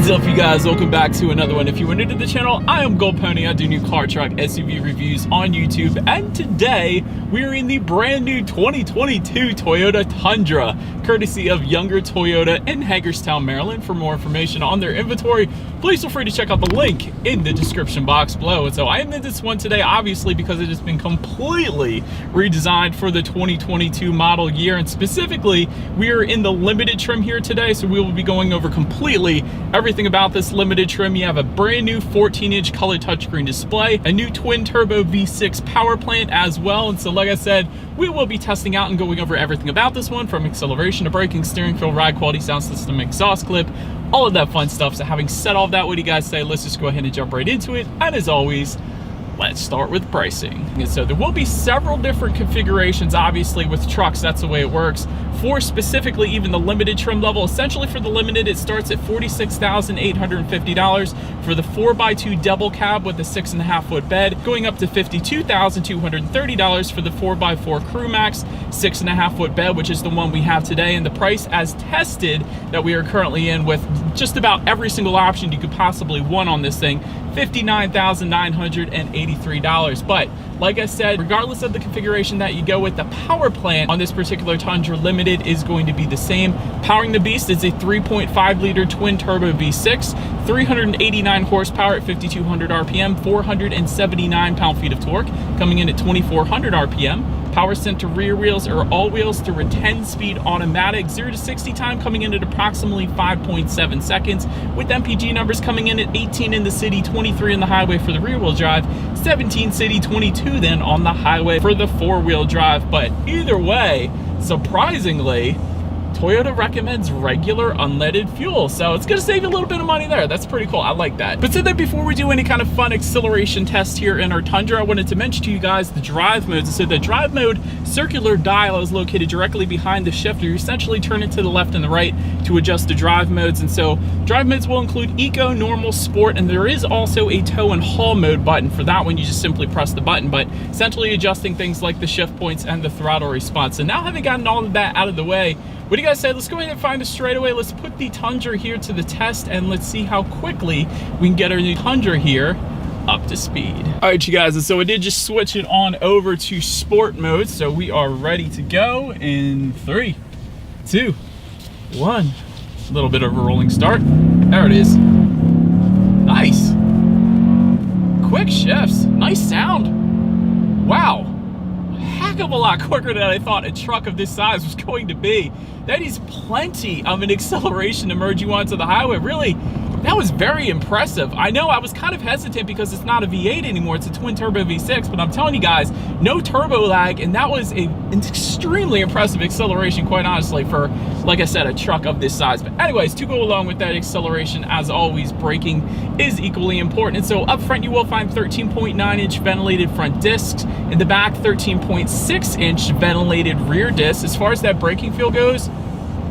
What's up, you guys? Welcome back to another one. If you are new to the channel, I am Gold Pony. I do new car, truck, SUV reviews on YouTube, and today we are in the brand new 2022 Toyota Tundra, courtesy of Younger Toyota in Hagerstown, Maryland. For more information on their inventory, please feel free to check out the link in the description box below. And so I am in this one today, obviously, because it has been completely redesigned for the 2022 model year, and specifically, we are in the limited trim here today, so we will be going over completely everything about this limited trim. You have a brand new 14-inch color touchscreen display, a new twin turbo V6 power plant as well. And so like I said, we will be testing out and going over everything about this one, from acceleration to braking, steering feel, ride quality, sound system, exhaust clip, all of that fun stuff. So having said all that, what do you guys say? Let's just go ahead and jump right into it. And as always, let's start with pricing. And so there will be several different configurations, obviously with trucks, that's the way it works. For specifically even the limited trim level, essentially for the limited, it starts at $46,850. For the 4x2 double cab with a 6.5 foot bed, going up to $52,230 for the 4x4 Crew Max 6.5 foot bed, which is the one we have today. And the price as tested that we are currently in, with just about every single option you could possibly want on this thing, $59,983. But like I said, regardless of the configuration that you go with, the power plant on this particular Tundra Limited is going to be the same. Powering the beast is a 3.5 liter twin turbo V6, 389 horsepower at 5,200 RPM, 479 pound-feet of torque, coming in at 2,400 RPM. Power sent to rear wheels or all wheels through a 10-speed automatic. 0 to 60 time coming in at approximately 5.7 seconds, with MPG numbers coming in at 18 in the city, 23 in the highway for the rear-wheel drive, 17 city, 22 then on the highway for the four-wheel drive. But either way, surprisingly, Toyota recommends regular unleaded fuel, so it's gonna save you a little bit of money there. That's pretty cool. I like that. But so then, before we do any kind of fun acceleration test here in our Tundra, I wanted to mention to you guys the drive modes. So the drive mode circular dial is located directly behind the shifter. You essentially turn it to the left and the right to adjust the drive modes. And so drive modes will include Eco, Normal, Sport, and there is also a tow and haul mode button. For that one, you just simply press the button, but essentially adjusting things like the shift points and the throttle response. So now, having gotten all of that out of the way, what do you guys say? Let's go ahead and find a straightaway. Let's put the Tundra here to the test, and let's see how quickly we can get our new Tundra here up to speed. All right, you guys, and so I did just switch it on over to sport mode, so we are ready to go in 3, 2, 1. A little bit of a rolling start. There it is. Nice. Quick shifts. Nice sound. Wow. Heck of a lot quicker than I thought a truck of this size was going to be. That is plenty of an acceleration to merge you onto the highway. Really, that was very impressive. I know I was kind of hesitant because it's not a V8 anymore, it's a twin turbo V6, but I'm telling you guys, no turbo lag, and that was an extremely impressive acceleration, quite honestly, for, like I said, a truck of this size. But anyways, to go along with that acceleration, as always, braking is equally important. And so up front, you will find 13.9-inch ventilated front discs. In the back, 13.6-inch ventilated rear discs. As far as that braking feel goes,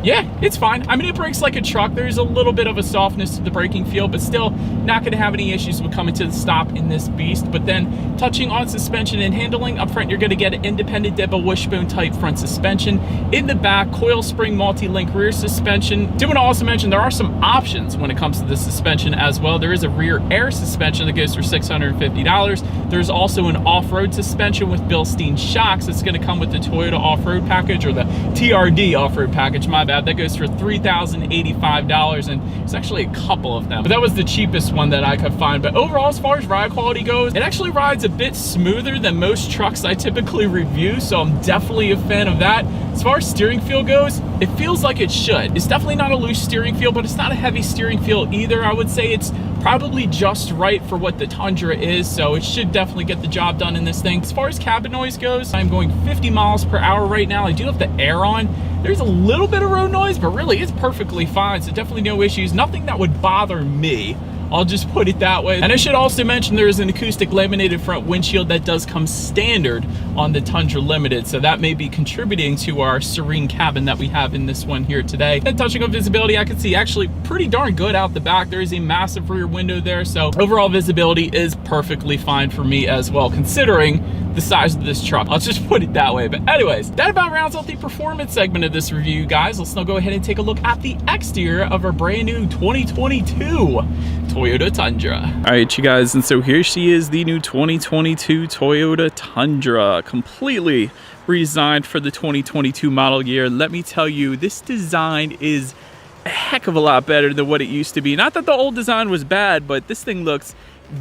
yeah, it's fine. I mean, it brakes like a truck. There's a little bit of a softness to the braking feel, but still not going to have any issues with coming to the stop in this beast. But then touching on suspension and handling, up front, you're going to get an independent dip wishbone type front suspension. In the back, coil spring multi-link rear suspension. Do want to also mention there are some options when it comes to the suspension as well. There is a rear air suspension that goes for $650. There's also an off-road suspension with Bilstein shocks. It's going to come with the Toyota off-road package, or the TRD off-road package, my bad. That goes for $3,085, and it's actually a couple of them, but that was the cheapest one that I could find. But overall, as far as ride quality goes, it actually rides a bit smoother than most trucks I typically review, so I'm definitely a fan of that. As far as steering feel goes, it feels like it should. It's definitely not a loose steering feel, but it's not a heavy steering feel either. I would say it's probably just right for what the Tundra is, so it should definitely get the job done in this thing. As far as cabin noise goes, I'm going 50 miles per hour right now. I do have the air on. There's a little bit of road noise, but really it's perfectly fine, so definitely no issues. Nothing that would bother me I'll just put it that way. And I should also mention there is an acoustic laminated front windshield that does come standard on the Tundra Limited, so that may be contributing to our serene cabin that we have in this one here today. And touching on visibility, I can see actually pretty darn good out the back. There is a massive rear window there, so overall visibility is perfectly fine for me as well, considering the size of this truck. I'll just put it that way. But anyways, that about rounds out the performance segment of this review, guys. Let's now go ahead and take a look at the exterior of our brand new 2022 Toyota Tundra. All right, you guys, and so here she is, the new 2022 Toyota Tundra, completely redesigned for the 2022 model year. Let me tell you, this design is a heck of a lot better than what it used to be. Not that the old design was bad, but this thing looks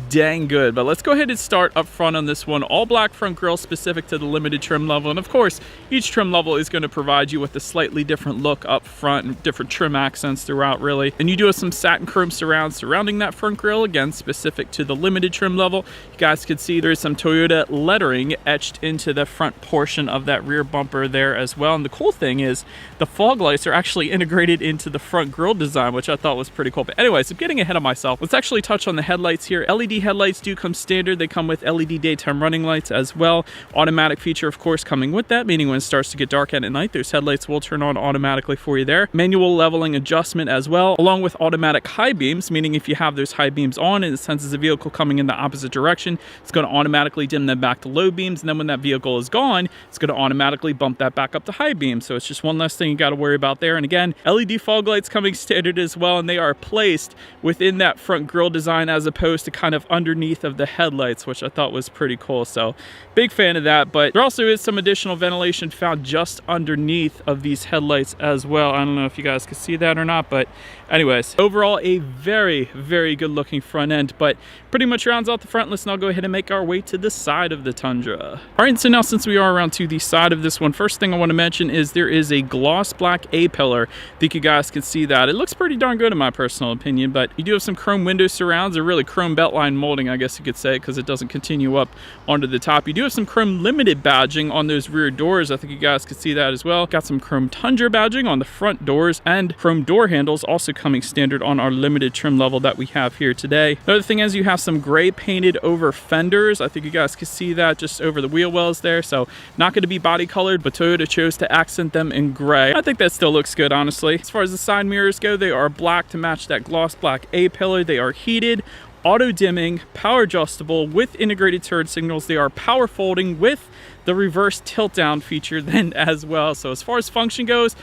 dang good. But let's go ahead and start up front on this one. All black front grille specific to the limited trim level, and of course each trim level is going to provide you with a slightly different look up front and different trim accents throughout, really. And you do have some satin chrome surrounds surrounding that front grille, again specific to the limited trim level. You guys can see there's some Toyota lettering etched into the front portion of that rear bumper there as well. And the cool thing is the fog lights are actually integrated into the front grille design, which I thought was pretty cool. But anyways, I'm getting ahead of myself. Let's actually touch on the headlights here. LED headlights do come standard. They come with LED daytime running lights as well. Automatic feature, of course, coming with that, meaning when it starts to get dark at night, those headlights will turn on automatically for you there. Manual leveling adjustment as well, along with automatic high beams, meaning if you have those high beams on and it senses a vehicle coming in the opposite direction, it's going to automatically dim them back to low beams. And then when that vehicle is gone, it's going to automatically bump that back up to high beams. So it's just one less thing you got to worry about there. And again, LED fog lights coming standard as well, and they are placed within that front grille design as opposed to kind of underneath of the headlights, which I thought was pretty cool. So big fan of that. But there also is some additional ventilation found just underneath of these headlights as well. I don't know if you guys can see that or not, but anyways, overall a very, very good looking front end. But pretty much rounds out the front. Let's now go ahead and make our way to the side of the Tundra. All right, so now since we are around to the side of this one, first thing I want to mention is there is a gloss black A-pillar. I think you guys can see that. It looks pretty darn good in my personal opinion, but you do have some chrome window surrounds, or really chrome beltline molding, I guess you could say, because it doesn't continue up onto the top. You do have some chrome limited badging on those rear doors. I think you guys can see that as well. Got some chrome Tundra badging on the front doors, and chrome door handles also coming standard on our limited trim level that we have here today. Another thing is you have some gray painted over fenders. I think you guys can see that just over the wheel wells there. So not going to be body colored, but Toyota chose to accent them in gray. I think that still looks good, honestly. As far as the side mirrors go, they are black to match that gloss black A-pillar. They are heated, auto dimming, power adjustable with integrated turn signals. They are power folding with the reverse tilt down feature then as well. So as far as function goes,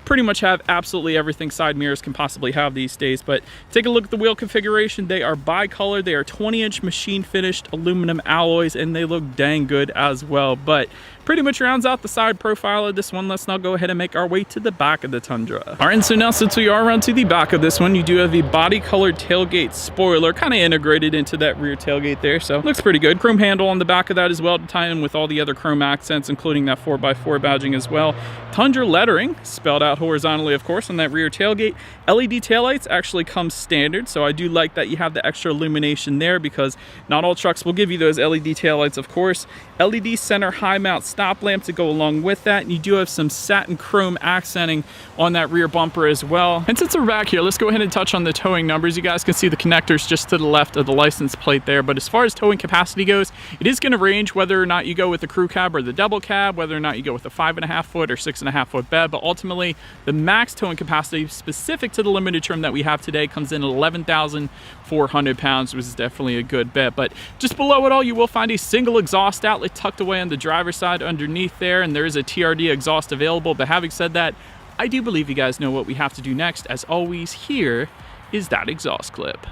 pretty much have absolutely everything side mirrors can possibly have these days. But take a look at the wheel configuration. They are bi-color. They are 20-inch machine finished aluminum alloys, and they look dang good as well. But pretty much rounds out the side profile of this one. Let's now go ahead and make our way to the back of the Tundra. All right, and so now since we are around to the back of this one, you do have the body-colored tailgate spoiler kind of integrated into that rear tailgate there. So looks pretty good. Chrome handle on the back of that as well to tie in with all the other chrome accents, including that 4x4 badging as well. Tundra lettering spelled out horizontally, of course, on that rear tailgate. LED taillights actually come standard, so I do like that you have the extra illumination there, because not all trucks will give you those LED taillights, of course. LED center high mount stop lamp to go along with that, and you do have some satin chrome accenting on that rear bumper as well. And since we're back here, let's go ahead and touch on the towing numbers. You guys can see the connectors just to the left of the license plate there, but as far as towing capacity goes, it is going to range whether or not you go with the crew cab or the double cab, whether or not you go with a 5.5 foot or 6.5 foot bed. But ultimately, the max towing capacity specific to the limited trim that we have today comes in at 11,400 pounds, which is definitely a good bet. But just below it all, you will find a single exhaust outlet tucked away on the driver's side underneath there, and there is a TRD exhaust available. But having said that, I do believe you guys know what we have to do next. As always, here is that exhaust clip.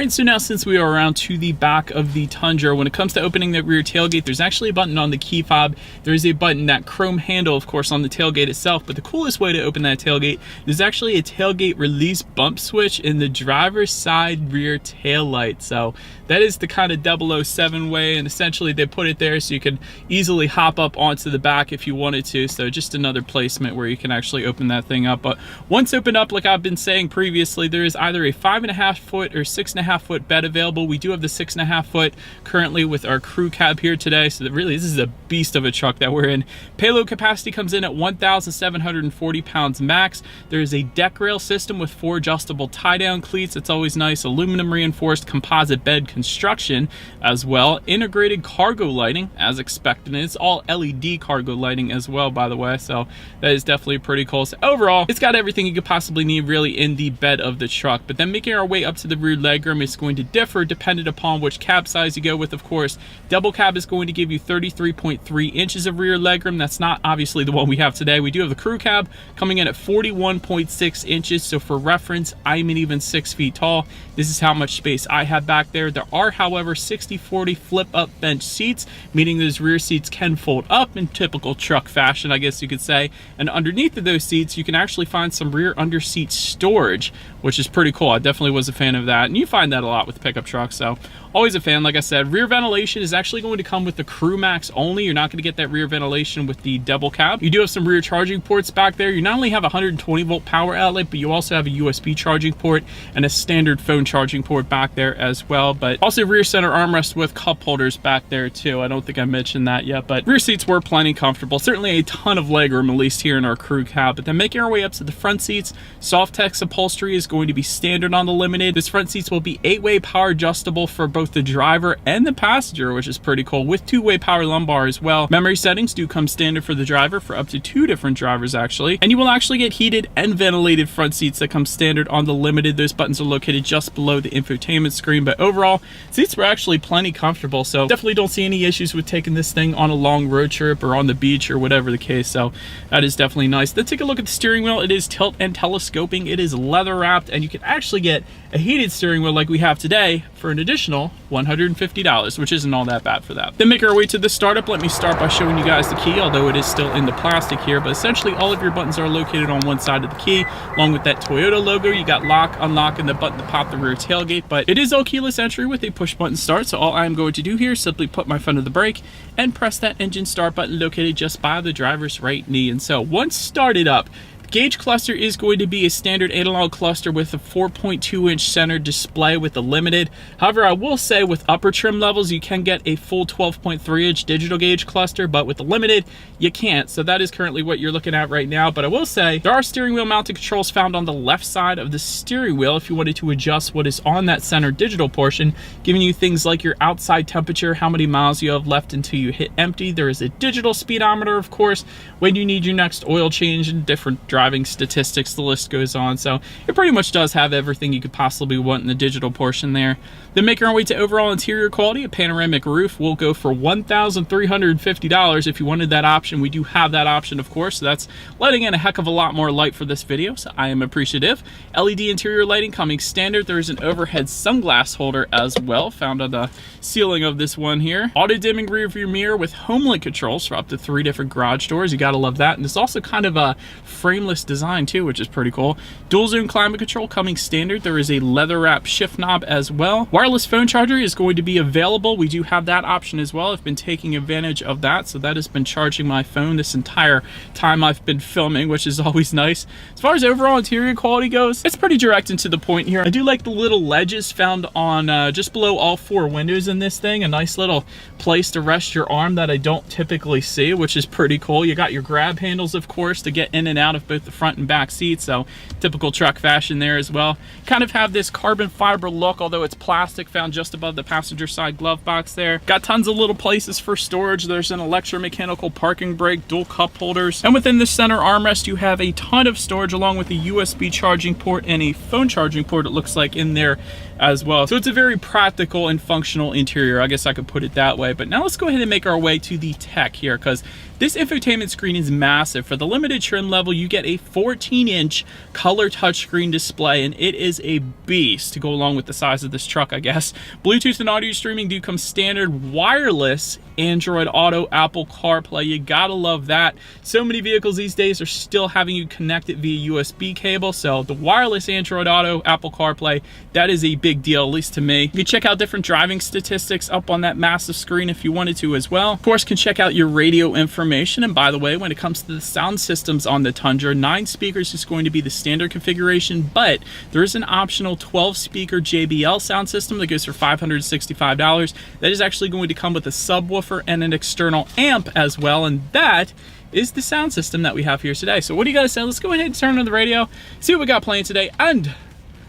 Alright, so now since we are around to the back of the Tundra, when it comes to opening the rear tailgate, there's actually a button on the key fob. There is a button, that chrome handle, of course, on the tailgate itself, but the coolest way to open that tailgate, there's actually a tailgate release bump switch in the driver's side rear tail light. So that is the kind of 007 way, and essentially they put it there so you can easily hop up onto the back if you wanted to. So just another placement where you can actually open that thing up. But once opened up, like I've been saying previously, there is either a 5.5 foot or 6.5 foot bed available. We do have the 6.5 foot currently with our crew cab here today, so that really this is a beast of a truck that we're in. Payload capacity comes in at 1,740 pounds max. There is a deck rail system with 4 adjustable tie down cleats. It's always nice. Aluminum reinforced composite bed construction as well. Integrated cargo lighting as expected, and it's all LED cargo lighting as well, by the way, so that is definitely pretty cool. So overall, it's got everything you could possibly need really in the bed of the truck. But then making our way up to the rear legroom is going to differ dependent upon which cab size you go with, of course. Double cab is going to give you 33.3 inches of rear legroom. That's not obviously the one we have today. We do have the crew cab coming in at 41.6 inches. So for reference, I'm an even 6 feet tall. This is how much space I have back there. There are, however, 60/40 flip up bench seats, meaning those rear seats can fold up in typical truck fashion, I guess you could say. And underneath of those seats, you can actually find some rear under seat storage, which is pretty cool. I definitely was a fan of that, and you find that a lot with pickup trucks, so always a fan. Like I said, rear ventilation is actually going to come with the Crew Max only. You're not going to get that rear ventilation with the double cab. You do have some rear charging ports back there. You not only have a 120 volt power outlet, but you also have a USB charging port and a standard phone charging port back there as well. But also rear center armrest with cup holders back there too. I don't think I mentioned that yet, but rear seats were plenty comfortable. Certainly a ton of legroom, at least here in our crew cab. But then making our way up to the front seats, Softex upholstery is going to be standard on the Limited. This front seats will be 8-way power adjustable for both the driver and the passenger, which is pretty cool, with 2-way power lumbar as well. Memory settings do come standard for the driver for up to 2 different drivers actually, and you will actually get heated and ventilated front seats that come standard on the Limited. Those buttons are located just below the infotainment screen, but overall seats were actually plenty comfortable, so definitely don't see any issues with taking this thing on a long road trip or on the beach or whatever the case. So that is definitely nice. Then take a look at the steering wheel. It is tilt and telescoping. It is leather wrapped, and you can actually get a heated steering wheel like we have today for an additional $150, which isn't all that bad for that. Then make our way to the startup. Let me start by showing you guys the key, although it is still in the plastic here, but essentially all of your buttons are located on one side of the key, along with that Toyota logo. You got lock, unlock, and the button to pop the rear tailgate, but it is all keyless entry with a push button start. So all I'm going to do here is simply put my foot on the brake and press that engine start button located just by the driver's right knee. And so once started up, gauge cluster is going to be a standard analog cluster with a 4.2 inch center display with the Limited. However, I will say with upper trim levels, you can get a full 12.3 inch digital gauge cluster, but with the Limited, you can't. So that is currently what you're looking at right now. But I will say there are steering wheel mounted controls found on the left side of the steering wheel if you wanted to adjust what is on that center digital portion, giving you things like your outside temperature, how many miles you have left until you hit empty. There is a digital speedometer, of course, when you need your next oil change and different driving statistics, the list goes on. So it pretty much does have everything you could possibly want in the digital portion there. Then making our way to overall interior quality, a panoramic roof will go for $1,350. If you wanted that option, we do have that option, of course. So that's letting in a heck of a lot more light for this video, so I am appreciative. LED interior lighting coming standard. There is an overhead sunglass holder as well, found on the ceiling of this one here. Auto dimming rear view mirror with HomeLink controls for up to 3 different garage doors. You gotta love that. And it's also kind of a frameless design too, which is pretty cool. Dual zone climate control coming standard. There is a leather wrap shift knob as well. Wireless phone charger is going to be available. We do have that option as well. I've been taking advantage of that, so that has been charging my phone this entire time I've been filming, which is always nice. As far as overall interior quality goes, it's pretty direct and to the point here. I do like the little ledges found on just below all 4 windows in this thing. A nice little place to rest your arm that I don't typically see, which is pretty cool. You got your grab handles, of course, to get in and out of both the front and back seats, so typical truck fashion there as well. Kind of have this carbon fiber look, although it's plastic, found just above the passenger side glove box there. Got tons of little places for storage. There's an electromechanical parking brake, dual cup holders, and within the center armrest you have a ton of storage along with a USB charging port and a phone charging port, it looks like, in there as well. So it's a very practical and functional interior, I guess I could put it that way. But now let's go ahead and make our way to the tech here, because This infotainment screen is massive. For the limited trim level, you get a 14-inch color touchscreen display, and it is a beast to go along with the size of this truck, I guess. Bluetooth and audio streaming do come standard. Wireless Android Auto, Apple CarPlay, you gotta love that. So many vehicles these days are still having you connect it via USB cable, so the wireless Android Auto, Apple CarPlay, that is a big deal, at least to me. You can check out different driving statistics up on that massive screen if you wanted to as well. Of course, can check out your radio information, and by the way, when it comes to the sound systems on the Tundra, 9 speakers is going to be the standard configuration, but there is an optional 12-speaker JBL sound system that goes for $565. That is actually going to come with a subwoofer and an external amp as well, and that is the sound system that we have here today. So what do you guys say? Let's go ahead and turn on the radio, see what we got playing today, and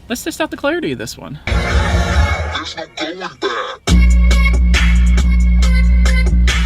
let's test out the clarity of this one. There's no going back.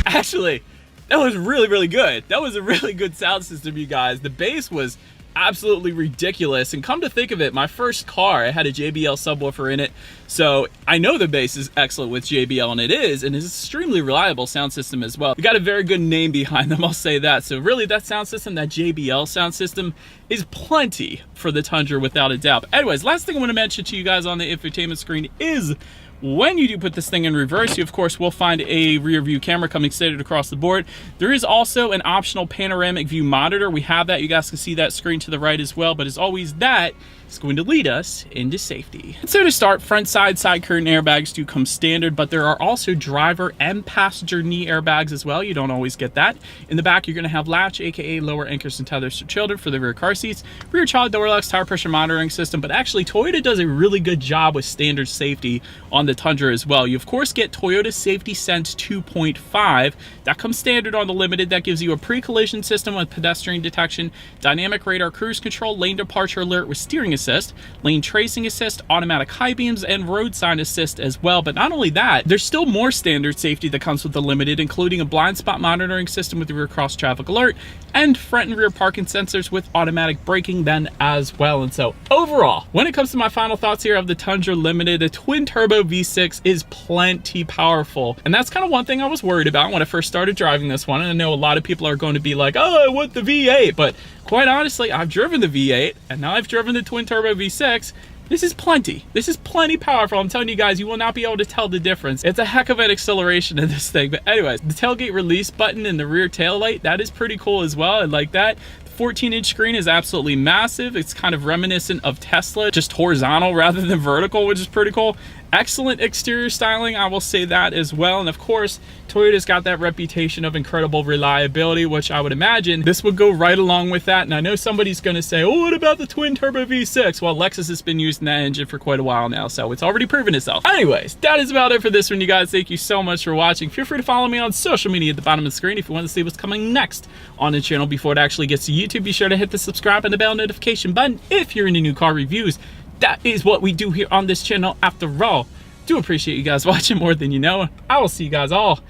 Actually, that was really good. That was a really good sound system, you guys. The bass was absolutely ridiculous, and come to think of it, my first car, I had a JBL subwoofer in it, so I know the bass is excellent with JBL, and it is an extremely reliable sound system as well. We got a very good name behind them, I'll say that. So really, that sound system, that JBL sound system, is plenty for the Tundra without a doubt. Anyways, last thing I want to mention to you guys on the infotainment screen is when you do put this thing in reverse, you of course will find a rear view camera coming standard across the board. There is also an optional panoramic view monitor. We have that. You guys can see that screen to the right as well, but as always, that is going to lead us into safety. And so to start, front side curtain airbags do come standard, but there are also driver and passenger knee airbags as well. You don't always get that. In the back, you're going to have latch, aka lower anchors and tethers for children for the rear car seats, rear child door locks, tire pressure monitoring system, but actually Toyota does a really good job with standard safety on the Tundra as well. You of course get Toyota Safety Sense 2.5. That comes standard on the Limited. That gives you a pre-collision system with pedestrian detection, dynamic radar cruise control, lane departure alert with steering assist, lane tracing assist, automatic high beams, and road sign assist as well. But not only that, there's still more standard safety that comes with the Limited, including a blind spot monitoring system with the rear cross traffic alert, and front and rear parking sensors with automatic braking then as well. And so overall, when it comes to my final thoughts here of the Tundra Limited, the twin turbo V6 is plenty powerful. And that's kind of one thing I was worried about when I first started driving this one. And I know a lot of people are going to be like, oh, I want the V8. But quite honestly, I've driven the V8 and now I've driven the twin turbo V6. This is plenty. This is plenty powerful. I'm telling you guys, you will not be able to tell the difference. It's a heck of an acceleration in this thing. But anyways, the tailgate release button and the rear tail light, that is pretty cool as well. I like that. 14-inch screen is absolutely massive. It's kind of reminiscent of Tesla, just horizontal rather than vertical, which is pretty cool. Excellent exterior styling, I will say that as well. And of course, Toyota's got that reputation of incredible reliability, which I would imagine this would go right along with that. And I know somebody's going to say, oh, what about the twin turbo V6? Well, Lexus has been using that engine for quite a while now, so it's already proven itself. Anyways, that is about it for this one, you guys. Thank you so much for watching. Feel free to follow me on social media at the bottom of the screen if you want to see what's coming next on the channel before it actually gets to YouTube. Be sure to hit the subscribe and the bell notification button if you're into new car reviews. That is what we do here on this channel after all. Do appreciate you guys watching more than you know. I will see you guys all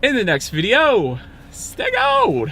in the next video. Stay gold.